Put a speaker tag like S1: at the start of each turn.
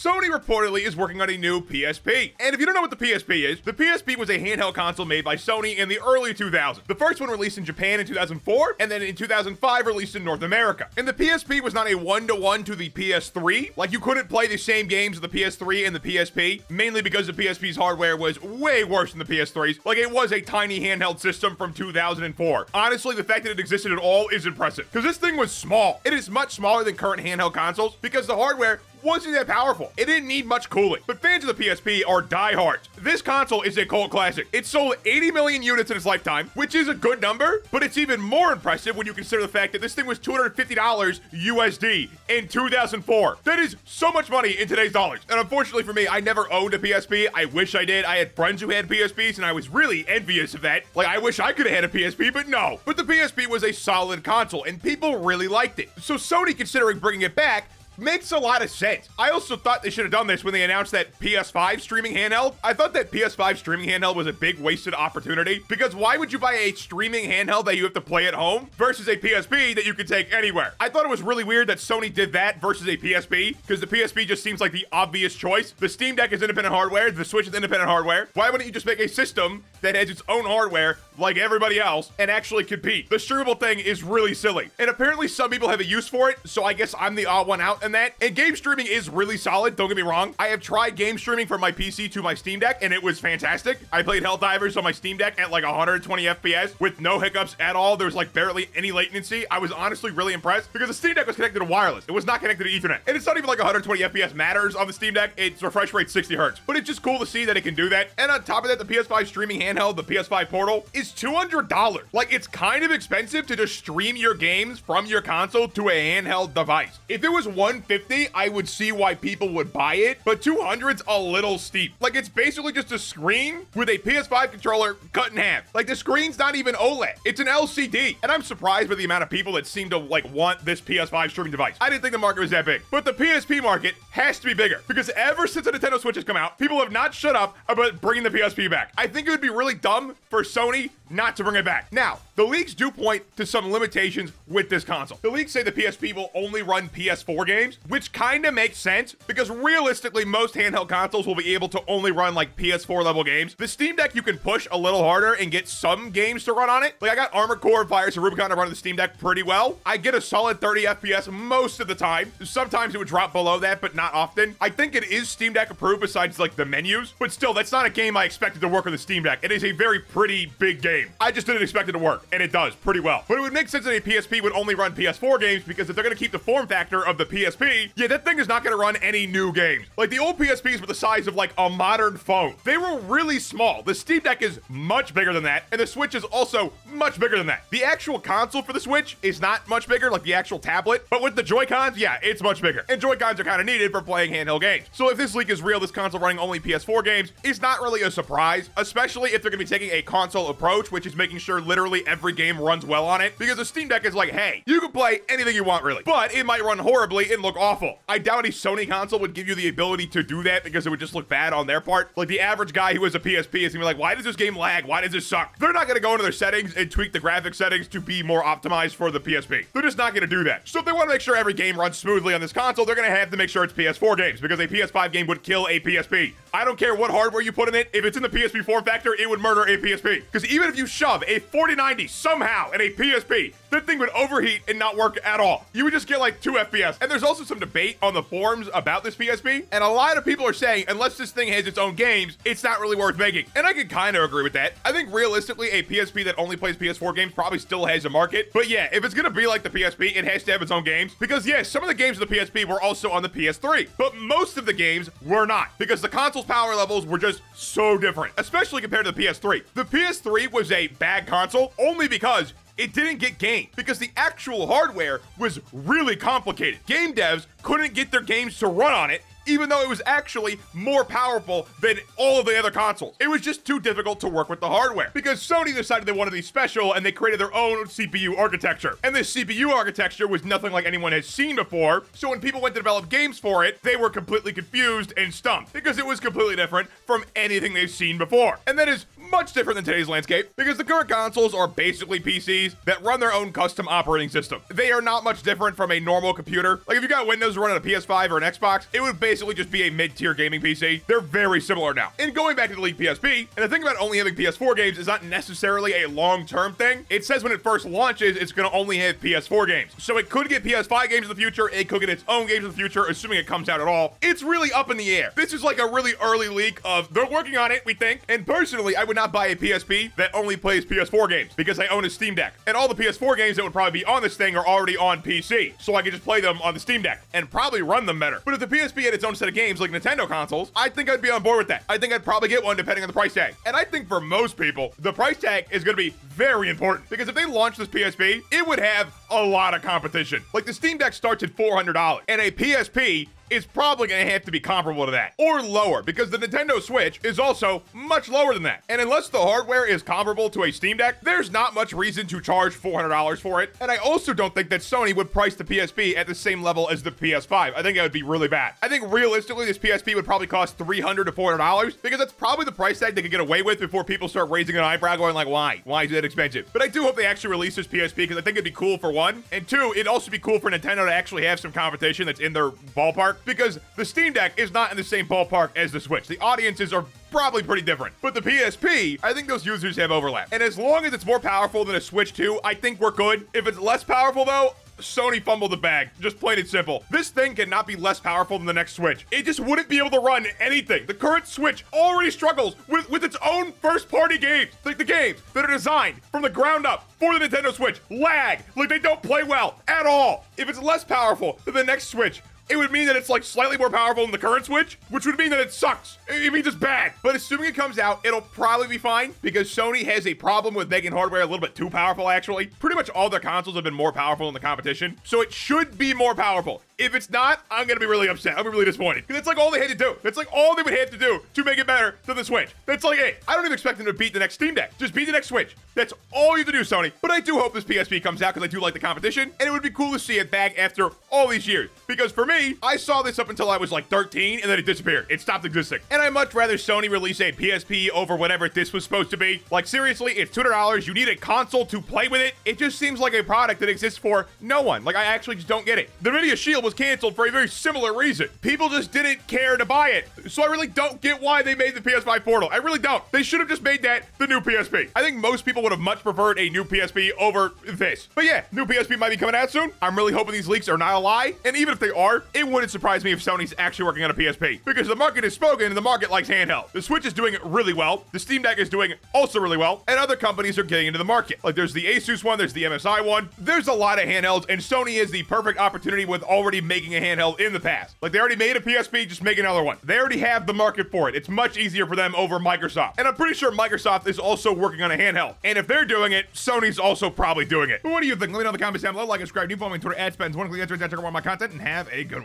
S1: Sony reportedly is working on a new PSP. And if you don't know what the PSP is, the PSP was a handheld console made by Sony in the early 2000s. The first one released in Japan in 2004, and then in 2005 released in North America. And the PSP was not a one-to-one to the PS3. Like, you couldn't play the same games with the PS3 and the PSP, mainly because the PSP's hardware was way worse than the PS3's. Like, it was a tiny handheld system from 2004. Honestly, the fact that it existed at all is impressive, because this thing was small. It is much smaller than current handheld consoles because the hardware wasn't that powerful. It didn't need much cooling. But fans of the PSP are diehards. This console is a cult classic. It sold 80 million units in its lifetime, which is a good number, but it's even more impressive when you consider the fact that this thing was $250 USD in 2004. That is so much money in today's dollars. And unfortunately for me, I never owned a PSP. I wish I did. I had friends who had PSPs, and I was really envious of that. Like, I wish I could have had a PSP, but no. But the PSP was a solid console, and people really liked it. So Sony considering bringing it back makes a lot of sense. I also thought they should have done this when they announced that PS5 streaming handheld. I thought that PS5 streaming handheld was a big wasted opportunity, because why would you buy a streaming handheld that you have to play at home versus a PSP that you could take anywhere? I thought it was really weird that Sony did that versus a PSP, because the PSP just seems like the obvious choice. The Steam Deck is independent hardware, the Switch is independent hardware. Why wouldn't you just make a system that has its own hardware like everybody else and actually compete? The streamable thing is really silly, and apparently some people have a use for it, so I guess I'm the odd one out in that. And game streaming is really solid, don't get me wrong. I have tried game streaming from my PC to my Steam Deck, and it was fantastic. I played Helldivers on my Steam Deck at like 120 FPS with no hiccups at all. There was like barely any latency. I was honestly really impressed because the Steam Deck was connected to wireless. It was not connected to Ethernet. And it's not even like 120 FPS matters on the Steam Deck. Its refresh rate 60 hertz. But it's just cool to see that it can do that. And on top of that, the PS5 streaming handheld, the PS5 Portal, is $200. Like, it's kind of expensive to just stream your games from your console to a handheld device. If it was $150, I would see why people would buy it, but $200's a little steep. Like, it's basically just a screen with a PS5 controller cut in half. Like, the screen's not even OLED. It's an LCD. And I'm surprised by the amount of people that seem to, like, want this PS5 streaming device. I didn't think the market was that big. But the PSP market has to be bigger, because ever since the Nintendo Switch has come out, people have not shut up about bringing the PSP back. I think it would be really dumb for Sony not to bring it back. Now, the leaks do point to some limitations with this console. The leaks say the PSP will only run PS4 games, which kind of makes sense, because realistically, most handheld consoles will be able to only run like PS4 level games. The Steam Deck, you can push a little harder and get some games to run on it. Like, I got Armored Core and Fires of Rubicon to run on the Steam Deck pretty well. I get a solid 30 FPS most of the time. Sometimes it would drop below that, but not often. I think it is Steam Deck approved besides like the menus, but still, that's not a game I expected to work on the Steam Deck. It is a very pretty big game. I just didn't expect it to work, and it does pretty well. But it would make sense that a PSP would only run PS4 games, because if they're going to keep the form factor of the PSP, yeah, that thing is not going to run any new games. Like, the old PSPs were the size of like a modern phone. They were really small. The Steam Deck is much bigger than that, and the Switch is also much bigger than that. The actual console for the Switch is not much bigger, like the actual tablet, but with the Joy-Cons, yeah, it's much bigger. And Joy-Cons are kind of needed for playing handheld games. So if this leak is real, this console running only PS4 games is not really a surprise, especially if they're going to be taking a console approach, which is making sure literally every game runs well on it, because the Steam Deck is like, hey, you can play anything you want, really, but it might run horribly and look awful. I doubt a Sony console would give you the ability to do that, because it would just look bad on their part. Like, the average guy who has a PSP is gonna be like, why does this game lag? Why does this suck? They're not gonna go into their settings and tweak the graphic settings to be more optimized for the PSP. They're just not gonna do that. So if they want to make sure every game runs smoothly on this console, they're gonna have to make sure it's PS4 games, because a PS5 game would kill a PSP. I don't care what hardware you put in it. If it's in the PSP form factor, it would murder a PSP. Because even if you shove a 4090 somehow in a PSP, that thing would overheat and not work at all. You would just get like 2 FPS. And there's also some debate on the forums about this PSP, and a lot of people are saying, unless this thing has its own games, it's not really worth making. And I can kind of agree with that. I think realistically, a PSP that only plays PS4 games probably still has a market. But yeah, if it's gonna be like the PSP, it has to have its own games. Because yeah, some of the games of the PSP were also on the PS3, but most of the games were not, because the console's power levels were just so different, especially compared to the PS3. The PS3 was a bad console only because it didn't get gamed, because the actual hardware was really complicated. Game devs couldn't get their games to run on it, even though it was actually more powerful than all of the other consoles. It was just too difficult to work with the hardware, because Sony decided they wanted to be special, and they created their own CPU architecture. And this CPU architecture was nothing like anyone had seen before, so when people went to develop games for it, they were completely confused and stumped, because it was completely different from anything they've seen before. And that is much different than today's landscape because the current consoles are basically PCs that run their own custom operating system. They are not much different from a normal computer. Like if you got Windows running a PS5 or an Xbox, it would basically just be a mid-tier gaming PC. They're very similar now. And going back to the leaked PSP, and the thing about only having PS4 games is not necessarily a long-term thing. It says when it first launches, it's going to only have PS4 games. So it could get PS5 games in the future. It could get its own games in the future, assuming it comes out at all. It's really up in the air. This is like a really early leak of they're working on it, we think. And personally, I would not buy a PSP that only plays PS4 games because I own a Steam Deck. And all the PS4 games that would probably be on this thing are already on PC. So I could just play them on the Steam Deck and probably run them better. But if the PSP had its own set of games like Nintendo consoles, I think I'd be on board with that. I think I'd probably get one depending on the price tag. And I think for most people, the price tag is going to be very important because if they launch this PSP, it would have a lot of competition. Like the Steam Deck starts at $400 and a PSP is probably going to have to be comparable to that or lower because the Nintendo Switch is also much lower than that. And unless the hardware is comparable to a Steam Deck, there's not much reason to charge $400 for it. And I also don't think that Sony would price the PSP at the same level as the PS5. I think that would be really bad. I think realistically, this PSP would probably cost $300 to $400 because that's probably the price tag they could get away with before people start raising an eyebrow going like, why? Why is it that expensive? But I do hope they actually release this PSP because I think it'd be cool for one. And two, it'd also be cool for Nintendo to actually have some competition that's in their ballpark because the Steam Deck is not in the same ballpark as the Switch. The audiences are probably pretty different. But the PSP, I think those users have overlap. And as long as it's more powerful than a Switch 2, I think we're good. If it's less powerful though, Sony fumbled the bag. Just plain and simple. This thing cannot be less powerful than the next Switch. It just wouldn't be able to run anything. The current Switch already struggles with its own first-party games. Like the games that are designed from the ground up for the Nintendo Switch lag. Like they don't play well at all. If it's less powerful than the next Switch, it would mean that it's like slightly more powerful than the current Switch, which would mean that it sucks. It means it's bad. But assuming it comes out, it'll probably be fine because Sony has a problem with making hardware a little bit too powerful, actually. Pretty much all their consoles have been more powerful than the competition, so it should be more powerful. If it's not, I'm gonna be really upset. I'm gonna be really disappointed. Because that's like all they had to do. That's like all they would have to do to make it better than the Switch. That's like it. I don't even expect them to beat the next Steam Deck. Just beat the next Switch. That's all you have to do, Sony. But I do hope this PSP comes out because I do like the competition. And it would be cool to see it back after all these years. Because for me, I saw this up until I was like 13 and then it disappeared. It stopped existing. And I'd much rather Sony release a PSP over whatever this was supposed to be. Like seriously, it's $200. You need a console to play with it. It just seems like a product that exists for no one. Like I actually just don't get it. The Nvidia Shield was canceled for a very similar reason. People just didn't care to buy it. So I really don't get why they made the PS5 Portal. I really don't. They should have just made that the new PSP. I think most people would have much preferred a new PSP over this. But yeah, new PSP might be coming out soon. I'm really hoping these leaks are not a lie. And even if they are, it wouldn't surprise me if Sony's actually working on a PSP because the market is spoken and the market likes handheld. The Switch is doing it really well. The Steam Deck is doing also really well. And other companies are getting into the market. Like there's the Asus one, there's the MSI one. There's a lot of handhelds and Sony is the perfect opportunity with already making a handheld in the past. Like they already made a PSP, just make another one. They already have the market for it. It's much easier for them over Microsoft. And I'm pretty sure Microsoft is also working on a handheld. And if they're doing it, Sony's also probably doing it. But what do you think? Let me know in the comments down below. Like and subscribe. New follow me on Twitter @spatnz. One click answer, check out more of my content, and have a good one.